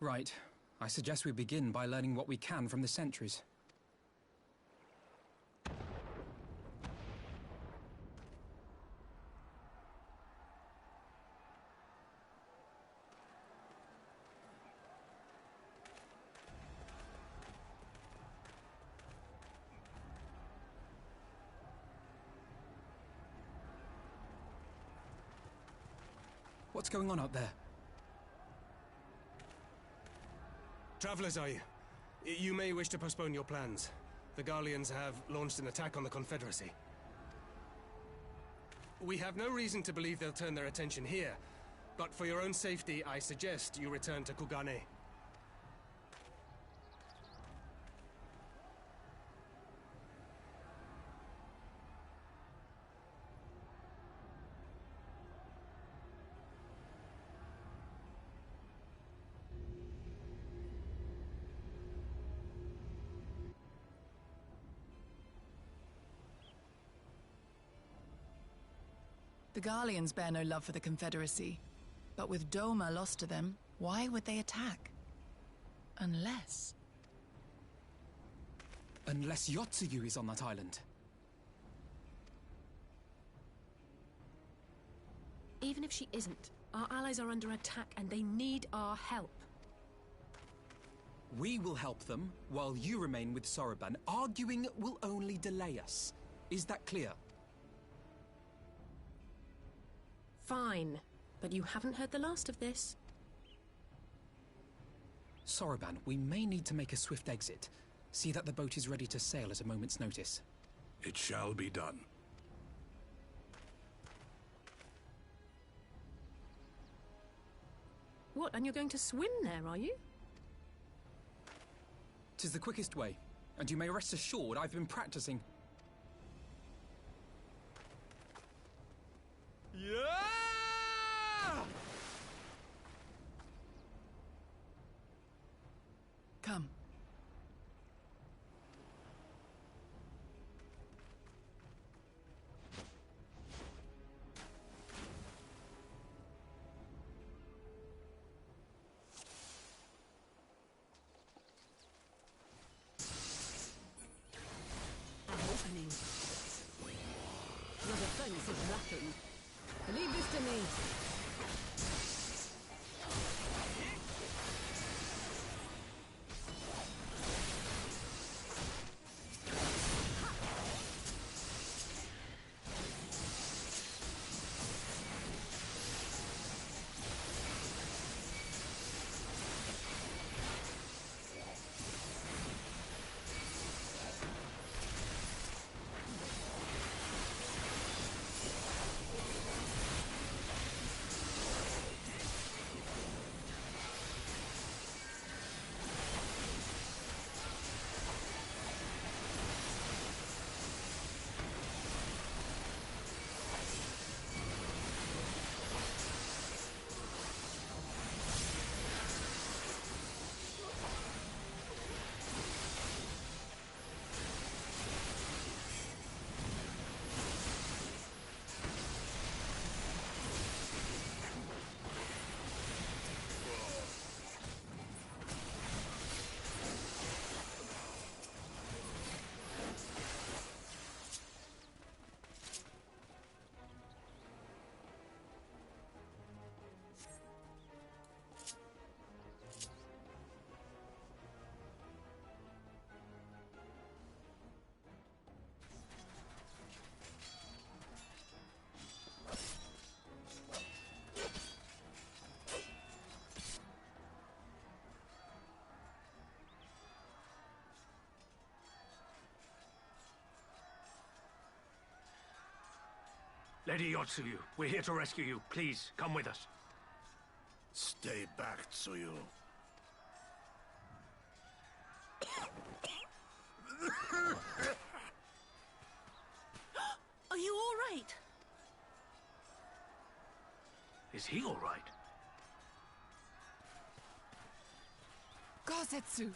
Right. I suggest we begin by learning what we can from the sentries. What's going on out there? Travelers, are you? You may wish to postpone your plans. The Garleans have launched an attack on the Confederacy. We have no reason to believe they'll turn their attention here, but for your own safety, I suggest you return to Kugane. The Garleans bear no love for the Confederacy, but with Doma lost to them, why would they attack? Unless Yotsuyu is on that island. Even if she isn't, our allies are under attack and they need our help. We will help them, while you remain with Soroban. Arguing will only delay us. Is that clear? Fine, but you haven't heard the last of this. Soroban, we may need to make a swift exit. See that the boat is ready to sail at a moment's notice. It shall be done. What, and you're going to swim there, are you? 'Tis the quickest way, and you may rest assured I've been practicing. Yeah! come. Opening. Your defense is lacking. Leave this to me. Lady Yotsuyu, we're here to rescue you. Please, come with us. Stay back, Tsuyu. Are you all right? Is he all right? Gosetsu!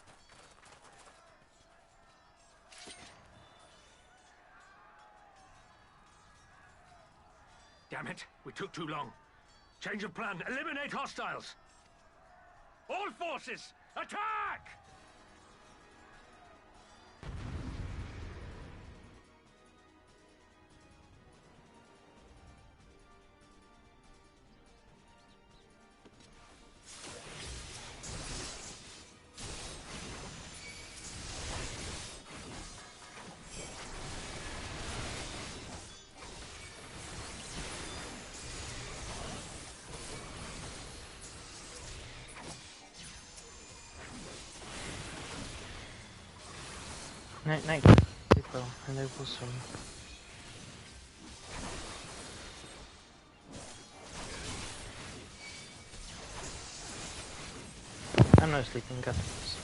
Damn it, we took too long. Change of plan, eliminate hostiles! All forces, attack! Nej, tipo, han le puso. I'm not sleeping, got this.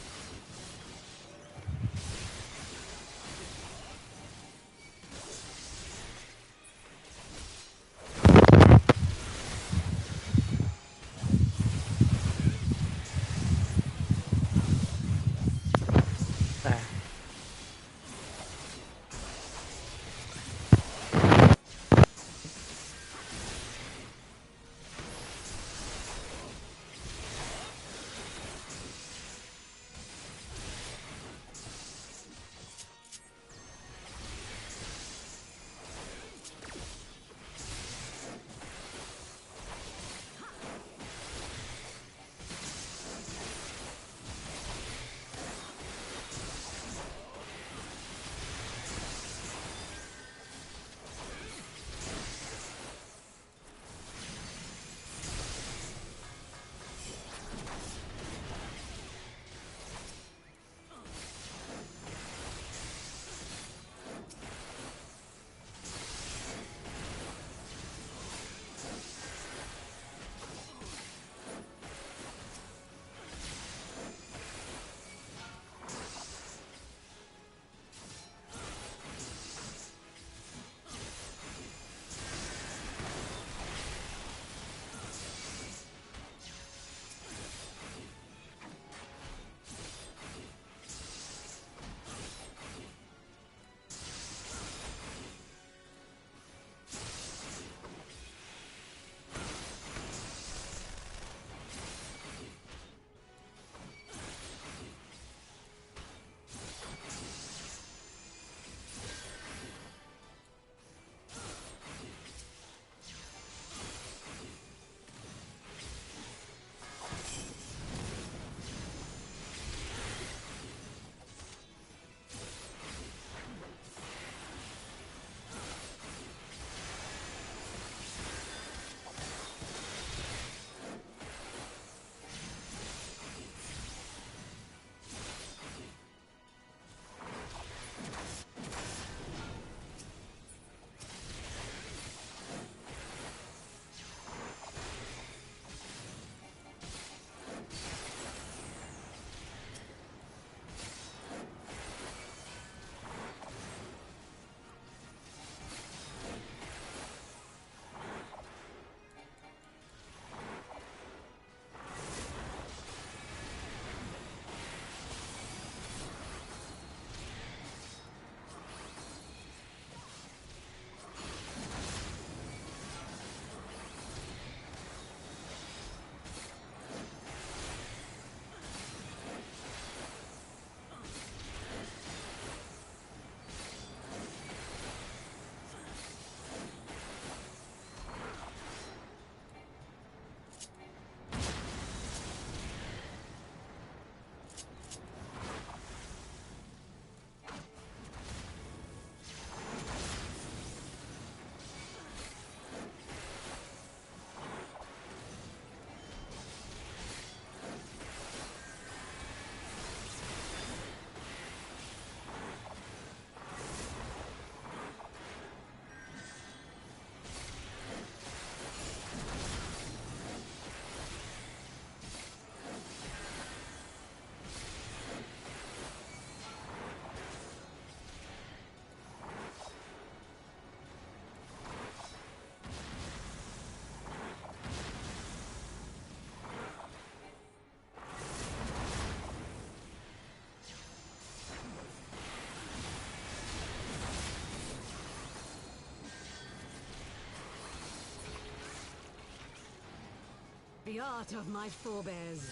The art of my forebears.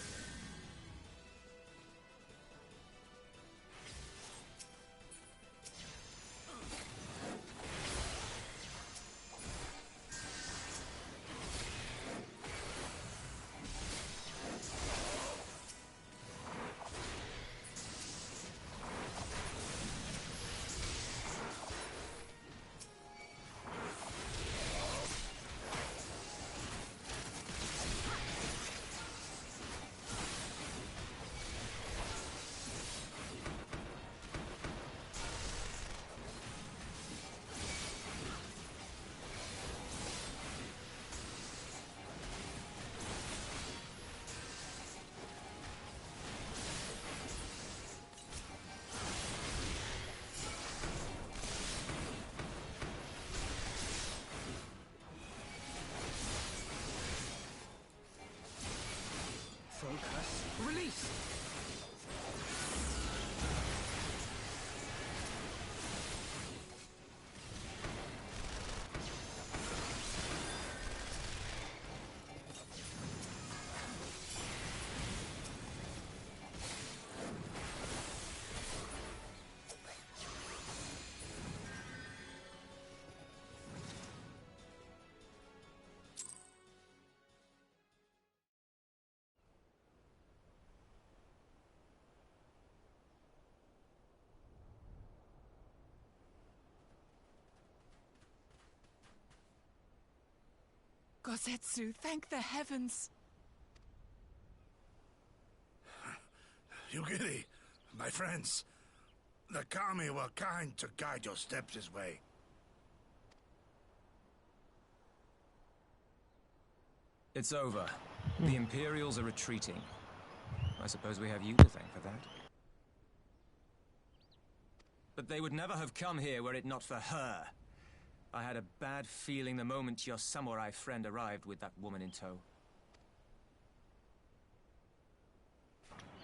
Focus. Release! Gosetsu, thank the heavens! Yugiri, my friends, the Kami were kind to guide your steps this way. It's over. The Imperials are retreating. I suppose we have you to thank for that. But they would never have come here were it not for her. I had a bad feeling the moment your samurai friend arrived with that woman in tow.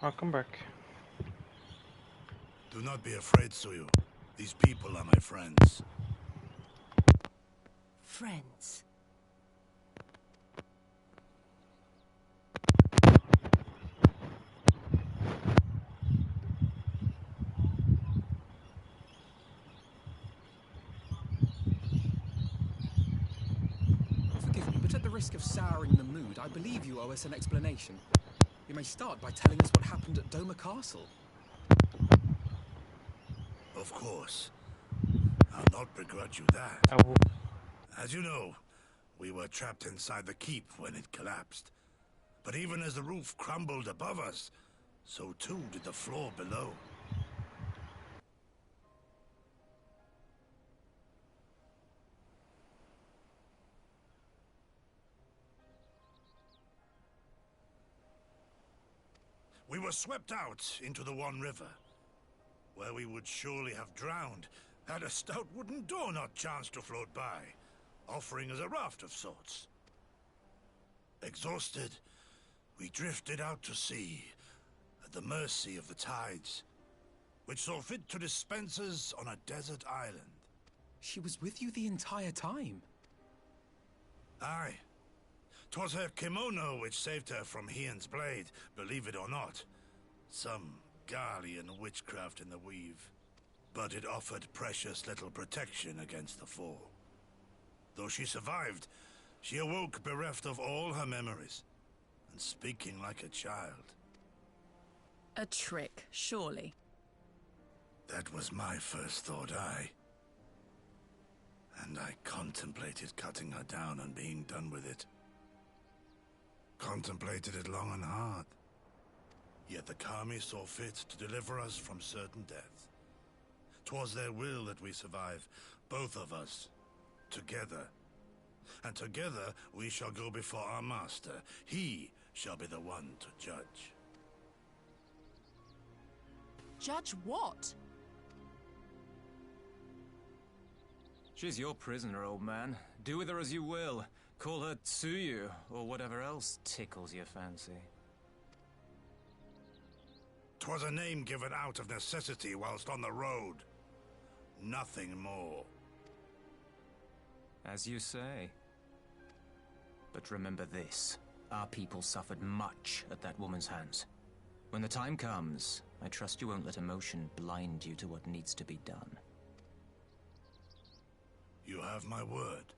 I'll come back. Do not be afraid, Tsuyu. These people are my friends. Friends. Forgive me, but at the risk of souring the mood, I believe you owe us an explanation. You may start by telling us what happened at Doma Castle. Of course. I'll not begrudge you that. I will. As you know, we were trapped inside the keep when it collapsed. But even as the roof crumbled above us, so too did the floor below. We were swept out into the One River, where we would surely have drowned had a stout wooden door not chanced to float by, offering us a raft of sorts. Exhausted, we drifted out to sea, at the mercy of the tides, which saw fit to dispense us on a desert island. She was with you the entire time. Aye. 'Twas her kimono which saved her from Hien's blade, believe it or not. Some Garlean witchcraft in the weave. But it offered precious little protection against the fall. Though she survived, she awoke bereft of all her memories, and speaking like a child. A trick, surely. That was my first thought, aye. And I contemplated cutting her down and being done with it. Contemplated it long and hard. Yet the Kami saw fit to deliver us from certain death. 'Twas their will that we survive, both of us, together. And together we shall go before our master. He shall be the one to judge. Judge what? She's your prisoner, old man. Do with her as you will. Call her Tsuyu, or whatever else tickles your fancy. 'Twas a name given out of necessity whilst on the road. Nothing more. As you say. But remember this. Our people suffered much at that woman's hands. When the time comes, I trust you won't let emotion blind you to what needs to be done. You have my word.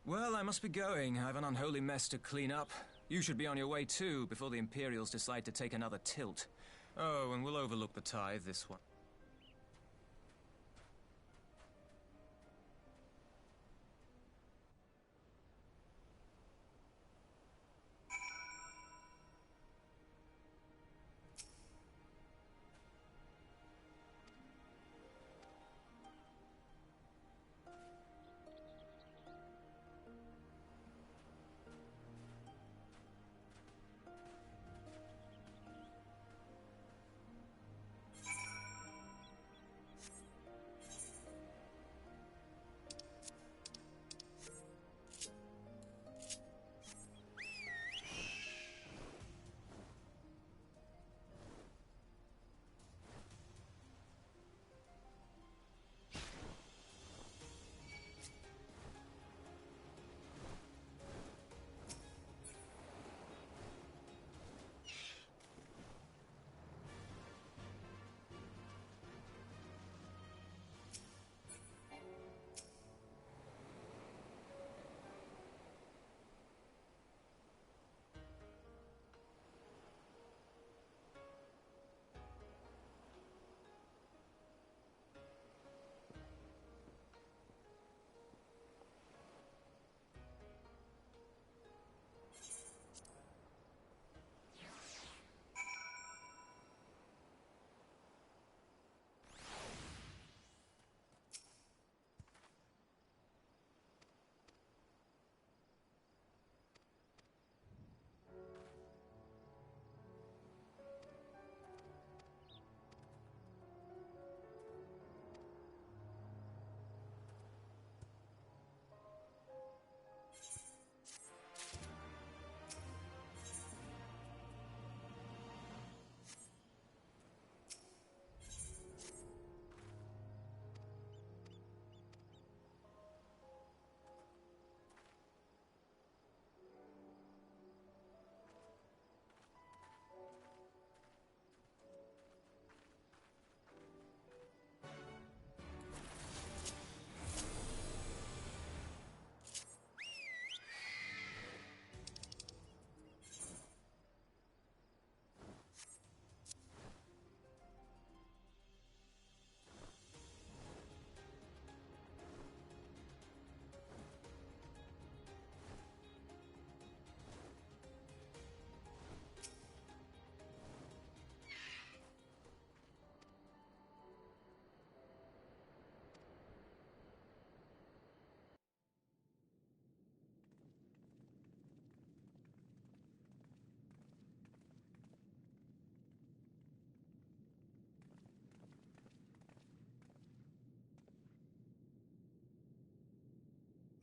Well, I must be going. I have an unholy mess to clean up. You should be on your way too, before the Imperials decide to take another tilt. Oh, and we'll overlook the tithe this one.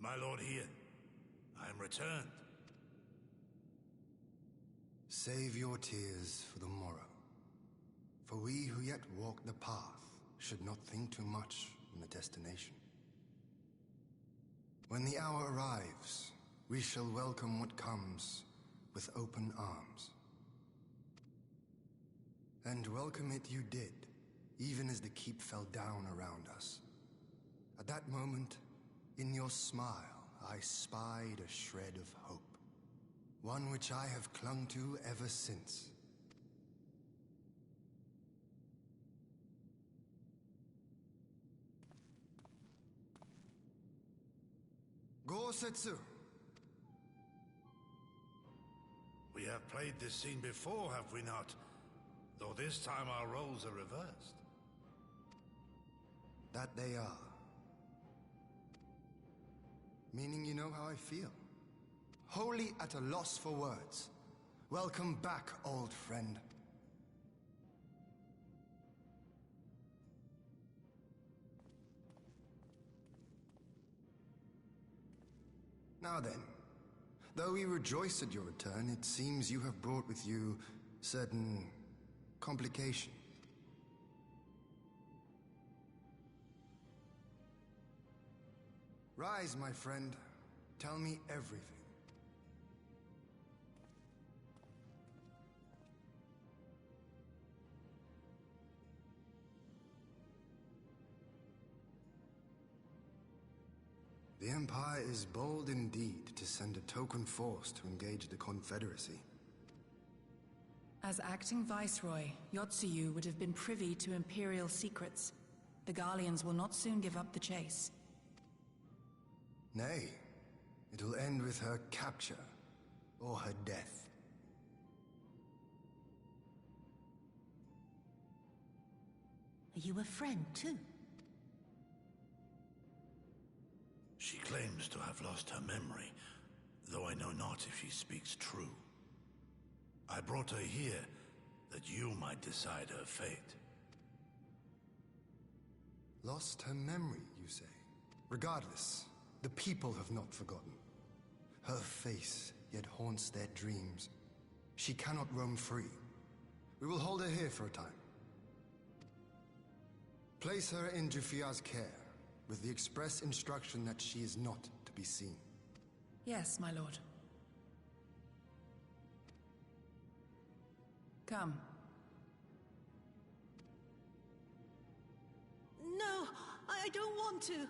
My lord Hien, I am returned. Save your tears for the morrow. For we who yet walk the path should not think too much on the destination. When the hour arrives, we shall welcome what comes with open arms. And welcome it you did, even as the keep fell down around us. At that moment, in your smile, I spied a shred of hope. One which I have clung to ever since. Gosetsu! We have played this scene before, have we not? Though this time our roles are reversed. That they are. Meaning you know how I feel. Wholly at a loss for words. Welcome back, old friend. Now then, though we rejoice at your return, it seems you have brought with you certain complications. Rise, my friend. Tell me everything. The Empire is bold indeed to send a token force to engage the Confederacy. As acting Viceroy, Yotsuyu would have been privy to Imperial secrets. The Garleans will not soon give up the chase. Nay, it will end with her capture, or her death. Are you a friend, too? She claims to have lost her memory, though I know not if she speaks true. I brought her here that you might decide her fate. Lost her memory, you say? Regardless, the people have not forgotten. Her face yet haunts their dreams. She cannot roam free. We will hold her here for a time. Place her in Jufia's care, with the express instruction that she is not to be seen. Yes, my lord. Come. No, I don't want to.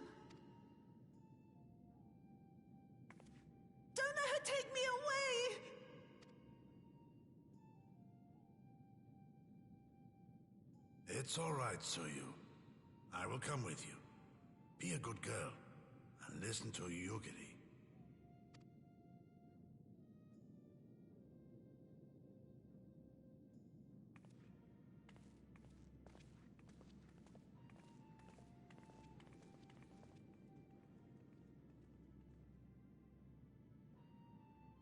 Don't let her take me away! It's all right, Tsuyu. I will come with you. Be a good girl, and listen to Yugiri.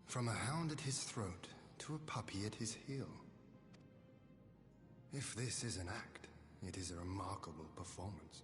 From a hound at his throat to a puppy at his heel. If this is an act, it is a remarkable performance.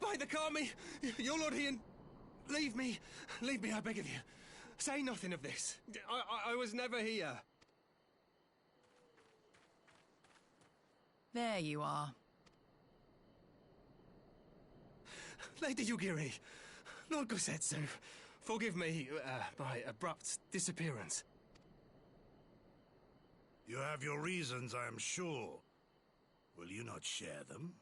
By the Kami! Your Lord Ian! Leave me! Leave me, I beg of you. Say nothing of this. I was never here. There you are. Lady Yugiri, Lord Gosetsu, forgive me my abrupt disappearance. You have your reasons, I am sure. Will you not share them?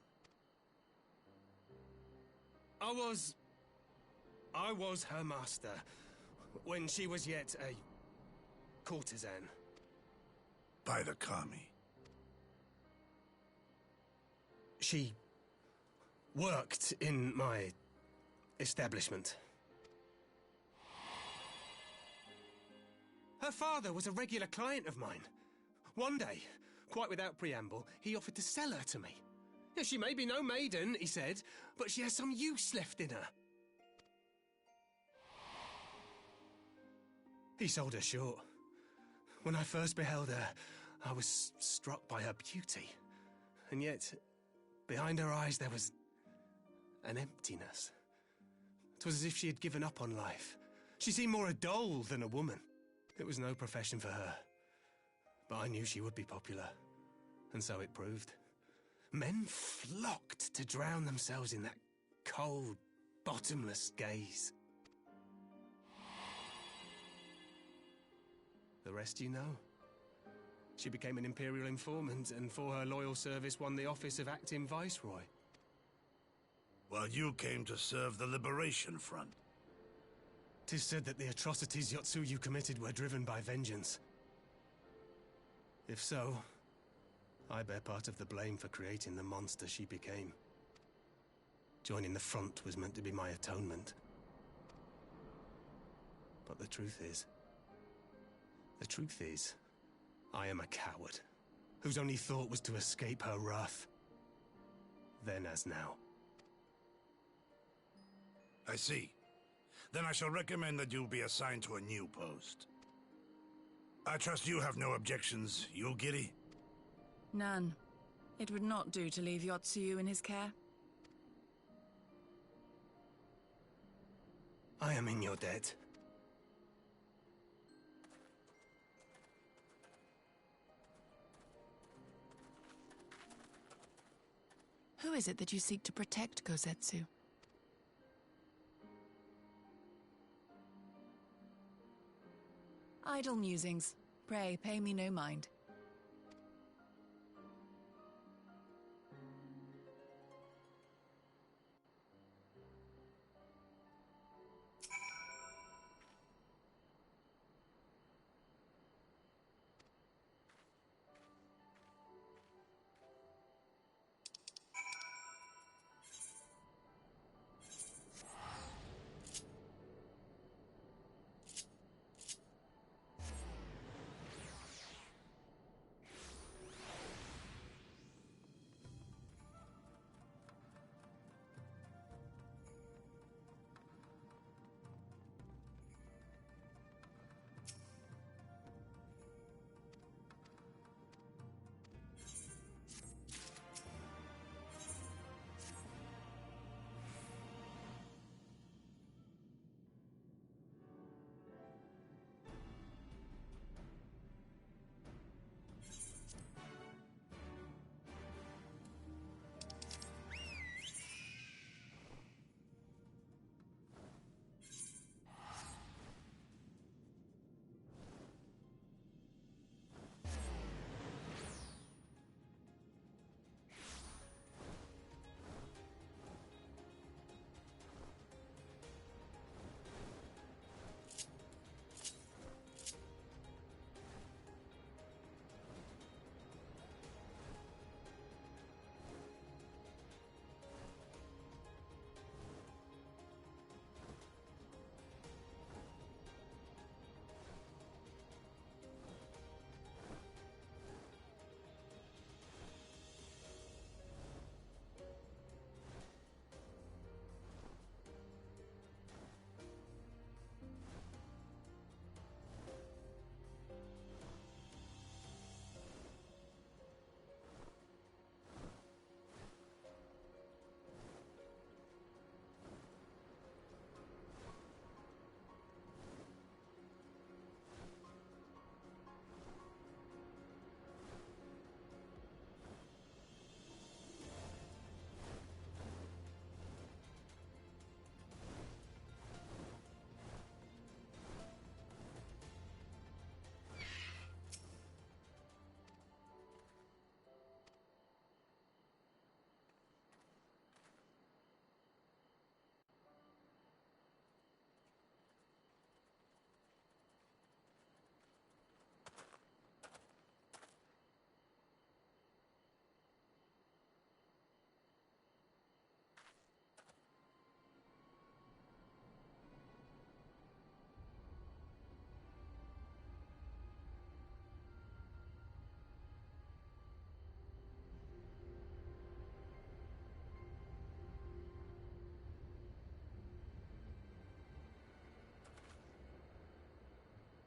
I was her master when she was yet a courtesan. By the Kami. She worked in my establishment. Her father was a regular client of mine. One day, quite without preamble, he offered to sell her to me. Yeah, she may be no maiden, he said, but she has some use left in her. He sold her short. When I first beheld her, I was struck by her beauty. And yet, behind her eyes there was an emptiness. It was as if she had given up on life. She seemed more a doll than a woman. It was no profession for her. But I knew she would be popular. And so it proved. Men flocked to drown themselves in that cold, bottomless gaze. The rest you know. She became an Imperial informant, and for her loyal service won the office of Acting Viceroy. While you came to serve the Liberation Front. 'Tis said that the atrocities Yotsuyu committed were driven by vengeance. If so, I bear part of the blame for creating the monster she became. Joining the front was meant to be my atonement. But the truth is, I am a coward, whose only thought was to escape her wrath. Then as now. I see. Then I shall recommend that you be assigned to a new post. I trust you have no objections, Yugiri? None. It would not do to leave Yotsuyu in his care. I am in your debt. Who is it that you seek to protect, Gosetsu? Idle musings. Pray, pay me no mind.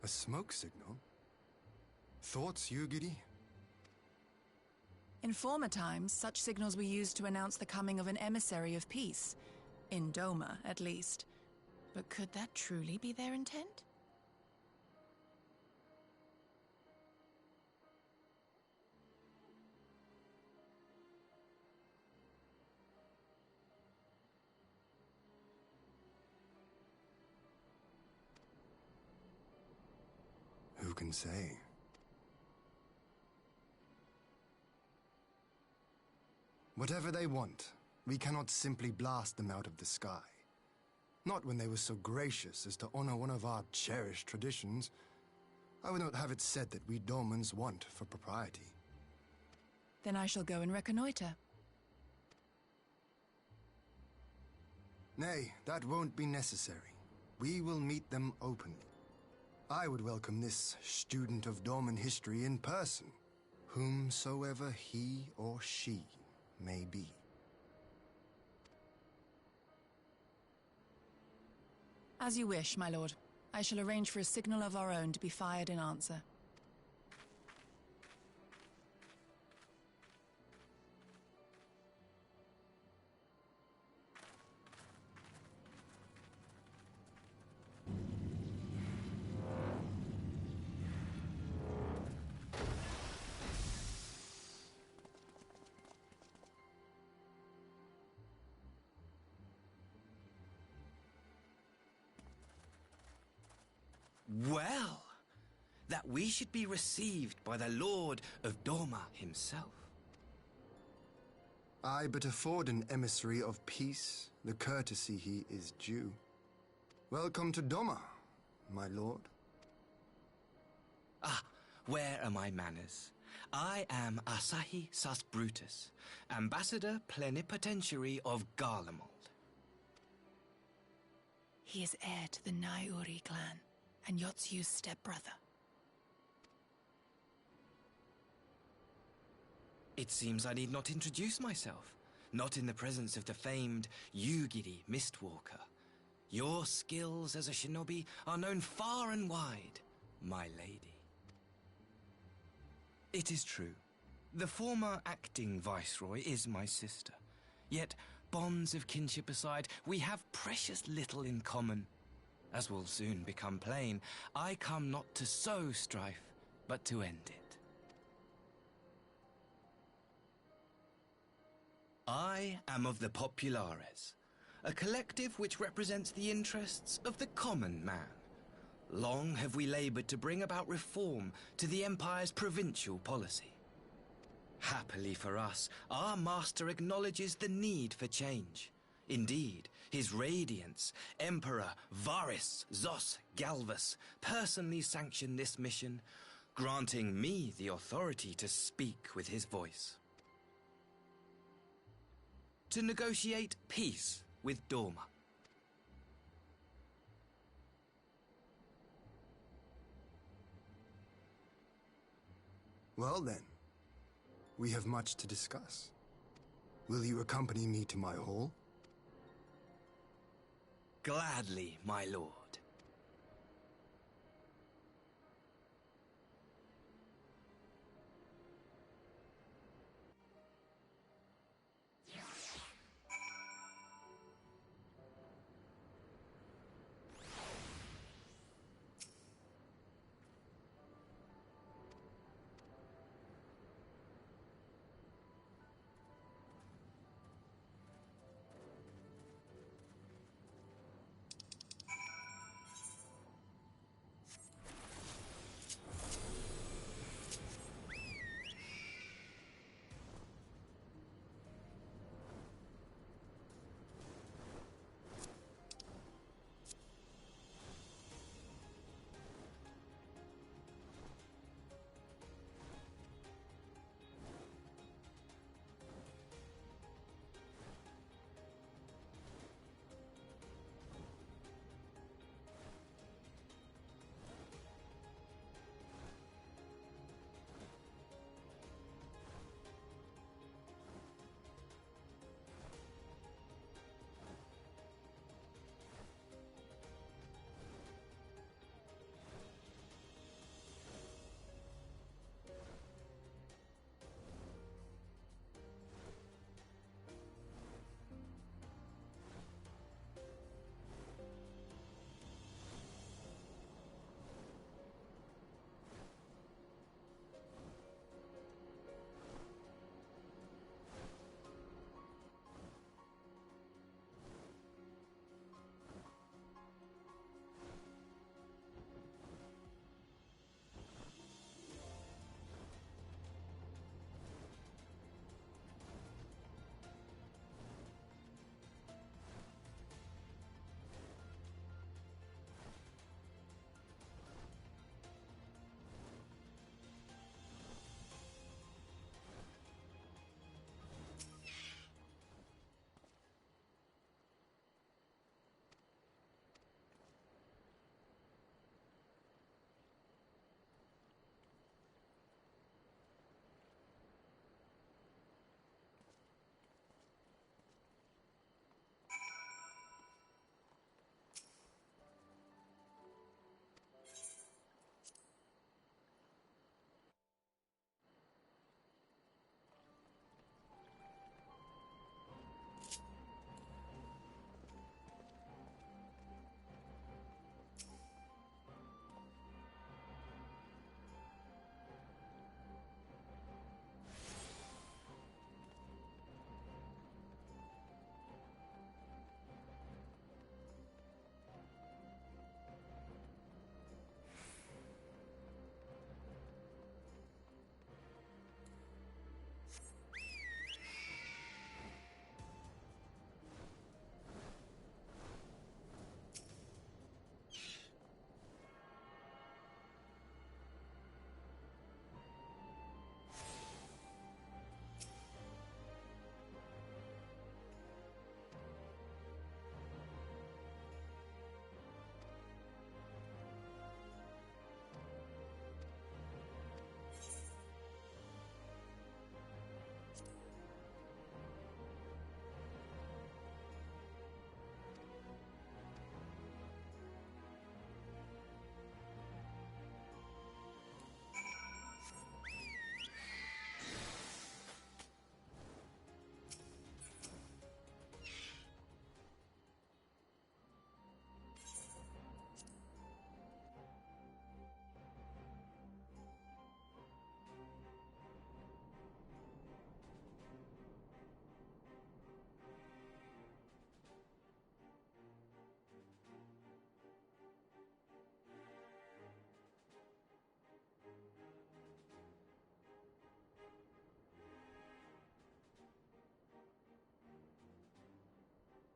A smoke signal? Thoughts, Yugiri? In former times, such signals were used to announce the coming of an emissary of peace. In Doma, at least. But could that truly be their intent? Who can say? Whatever they want, we cannot simply blast them out of the sky. Not when they were so gracious as to honor one of our cherished traditions. I would not have it said that we Domans want for propriety. Then I shall go and reconnoiter. Nay, that won't be necessary. We will meet them openly. I would welcome this student of Dorman history in person, whomsoever he or she may be. As you wish, my lord. I shall arrange for a signal of our own to be fired in answer. Well, that we should be received by the Lord of Doma himself. I but afford an emissary of peace the courtesy he is due. Welcome to Doma, my lord. Ah, where are my manners? I am Asahi Sas Brutus, ambassador plenipotentiary of Garlemald. He is heir to the Naiuri clan, and Yotsu's stepbrother. It seems I need not introduce myself, not in the presence of the famed Yugiri Mistwalker. Your skills as a shinobi are known far and wide, my lady. It is true, the former acting viceroy is my sister, yet bonds of kinship aside, we have precious little in common. As will soon become plain, I come not to sow strife, but to end it. I am of the Populares, a collective which represents the interests of the common man. Long have we labored to bring about reform to the Empire's provincial policy. Happily for us, our master acknowledges the need for change. Indeed, His Radiance, Emperor Varys Zos Galvus, personally sanctioned this mission, granting me the authority to speak with his voice. To negotiate peace with Doma. Well then, we have much to discuss. Will you accompany me to my hall? Gladly, my lord.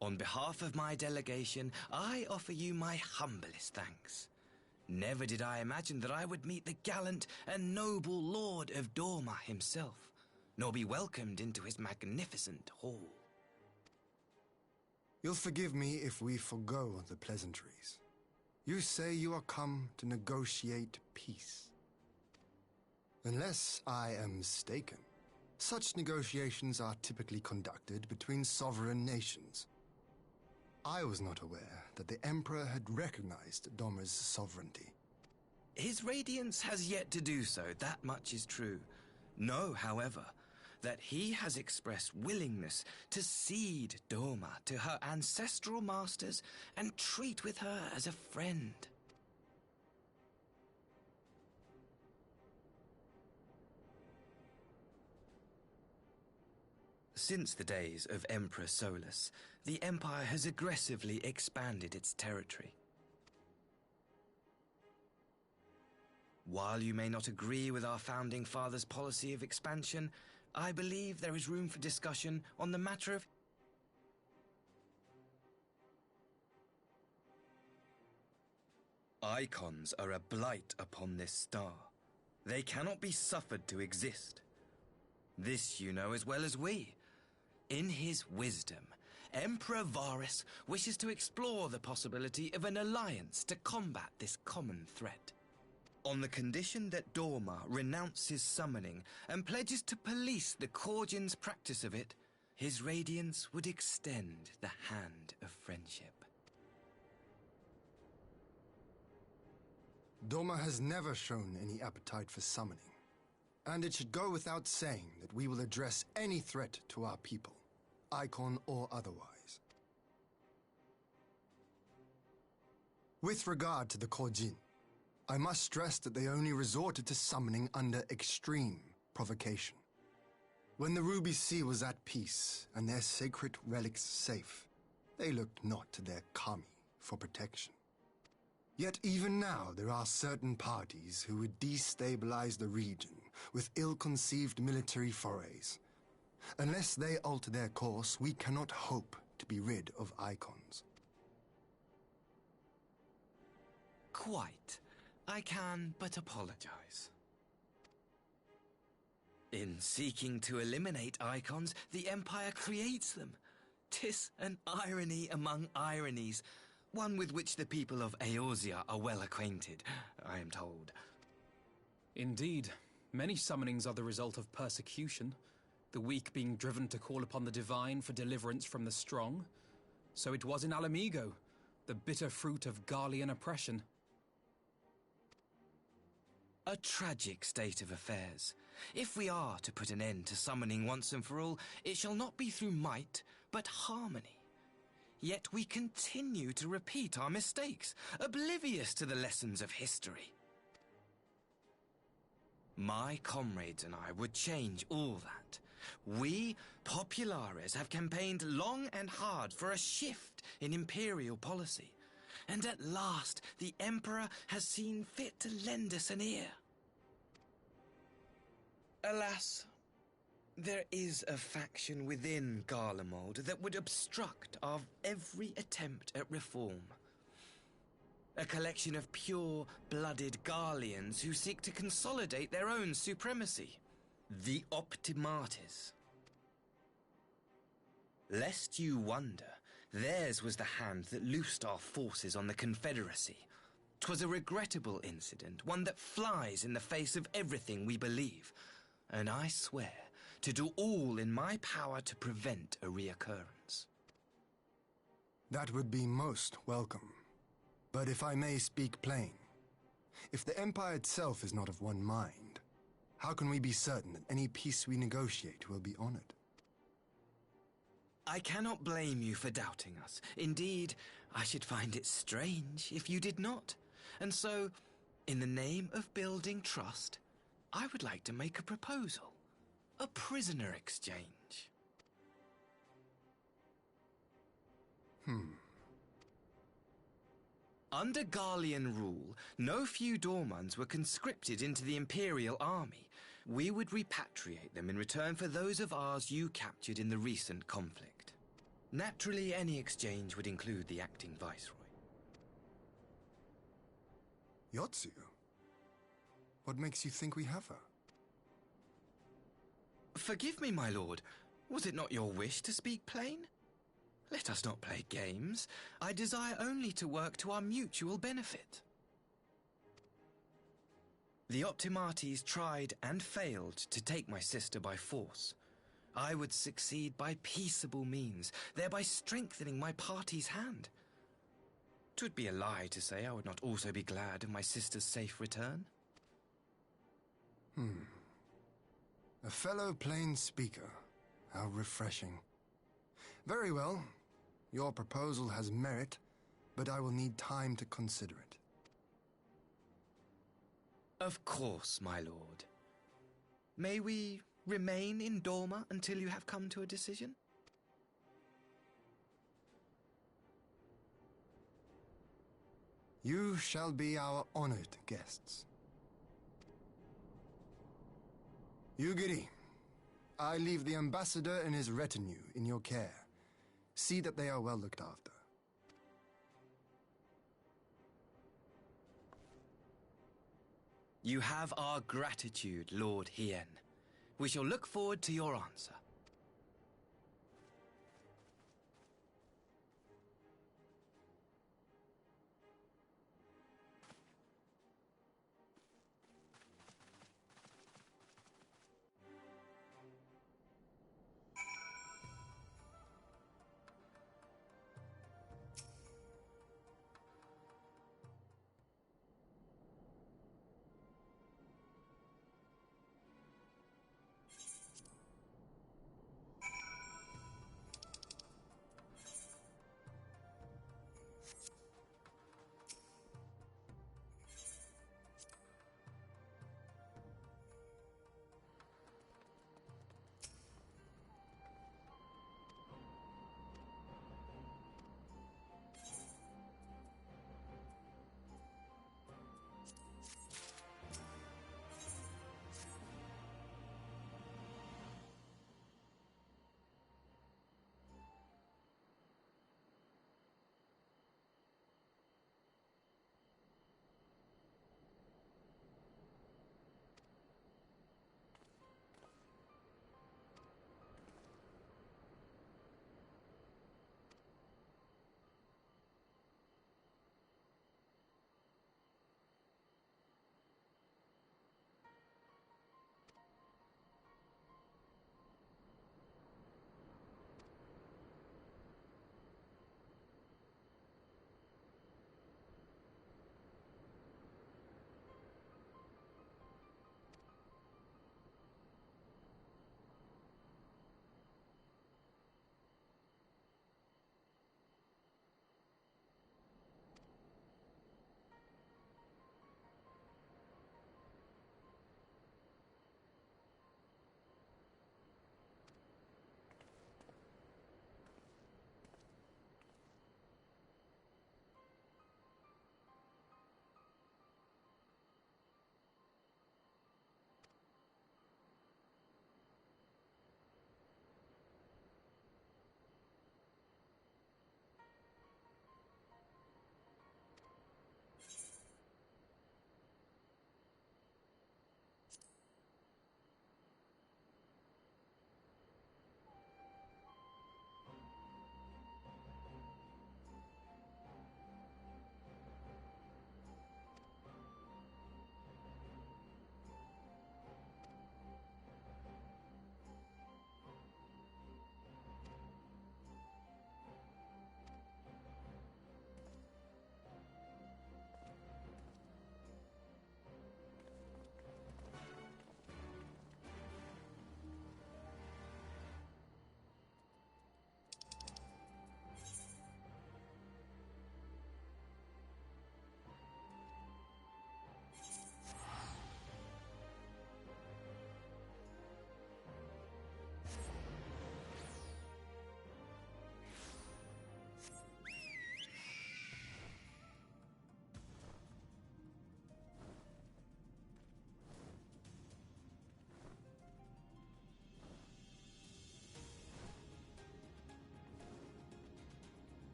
On behalf of my delegation, I offer you my humblest thanks. Never did I imagine that I would meet the gallant and noble Lord of Dorma himself, nor be welcomed into his magnificent hall. You'll forgive me if we forgo the pleasantries. You say you are come to negotiate peace. Unless I am mistaken, such negotiations are typically conducted between sovereign nations. I was not aware that the Emperor had recognized Dorma's sovereignty. His Radiance has yet to do so, that much is true. Know, however, that he has expressed willingness to cede Dorma to her ancestral masters and treat with her as a friend. Since the days of Emperor Solus, the Empire has aggressively expanded its territory. While you may not agree with our founding fathers' policy of expansion, I believe there is room for discussion on the matter of Icons are a blight upon this star. They cannot be suffered to exist. This you know as well as we. In his wisdom, Emperor Varus wishes to explore the possibility of an alliance to combat this common threat. On the condition that Dorma renounces summoning and pledges to police the Korgians' practice of it, his Radiance would extend the hand of friendship. Dorma has never shown any appetite for summoning, and it should go without saying that we will address any threat to our people, Icon or otherwise. With regard to the Korjin, I must stress that they only resorted to summoning under extreme provocation. When the Ruby Sea was at peace and their sacred relics safe, they looked not to their kami for protection. Yet even now there are certain parties who would destabilize the region with ill-conceived military forays. Unless they alter their course, we cannot hope to be rid of Icons. Quite. I can but apologize. In seeking to eliminate Icons, the Empire creates them. 'Tis an irony among ironies, one with which the people of Eorzea are well acquainted, I am told. Indeed. Many summonings are the result of persecution, the weak being driven to call upon the divine for deliverance from the strong. So it was in Ala Mhigo, the bitter fruit of Garlean oppression. A tragic state of affairs. If we are to put an end to summoning once and for all, it shall not be through might, but harmony. Yet we continue to repeat our mistakes, oblivious to the lessons of history. My comrades and I would change all that. We, Populares, have campaigned long and hard for a shift in imperial policy. And at last, the Emperor has seen fit to lend us an ear. Alas, there is a faction within Garlemald that would obstruct our every attempt at reform. A collection of pure-blooded Garleans who seek to consolidate their own supremacy. The Optimates. Lest you wonder, theirs was the hand that loosed our forces on the Confederacy. 'Twas a regrettable incident, one that flies in the face of everything we believe, and I swear to do all in my power to prevent a reoccurrence. That would be most welcome. But if I may speak plain, if the Empire itself is not of one mind, how can we be certain that any peace we negotiate will be honored? I cannot blame you for doubting us. Indeed, I should find it strange if you did not. And so, in the name of building trust, I would like to make a proposal. A prisoner exchange. Under Garlean rule, no few Dormans were conscripted into the Imperial Army. We would repatriate them in return for those of ours you captured in the recent conflict. Naturally, any exchange would include the acting viceroy. Yotsu? What makes you think we have her? Forgive me, my lord. Was it not your wish to speak plain? Let us not play games. I desire only to work to our mutual benefit. The Optimates tried and failed to take my sister by force. I would succeed by peaceable means, thereby strengthening my party's hand. 'Twould be a lie to say I would not also be glad of my sister's safe return. A fellow plain speaker. How refreshing. Very well. Your proposal has merit, but I will need time to consider it. Of course, my lord. May we remain in Dorma until you have come to a decision? You shall be our honored guests. Yugiri, I leave the ambassador and his retinue in your care. See that they are well looked after. You have our gratitude, Lord Hien. We shall look forward to your answer.